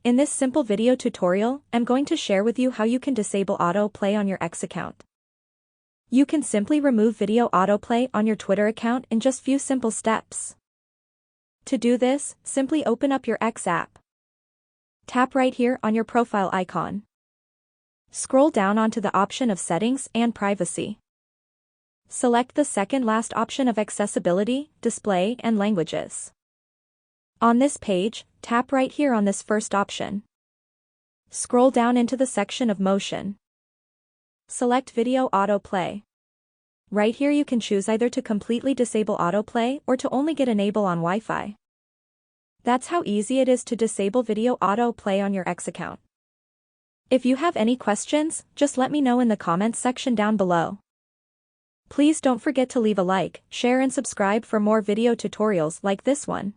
In this simple video tutorial, I'm going to share with you how you can disable autoplay on your X account. You can simply remove video autoplay on your Twitter account in just few simple steps. To do this, simply open up your X app. Tap right here on your profile icon. Scroll down onto the option of Settings and Privacy. Select the second last option of Accessibility, Display and Languages. On this page, tap right here on this first option. Scroll down into the section of Motion. Select Video Autoplay. Right here you can choose either to completely disable autoplay or to only get enable on Wi-Fi. That's how easy it is to disable video autoplay on your X account. If you have any questions, just let me know in the comments section down below. Please don't forget to leave a like, share and subscribe for more video tutorials like this one.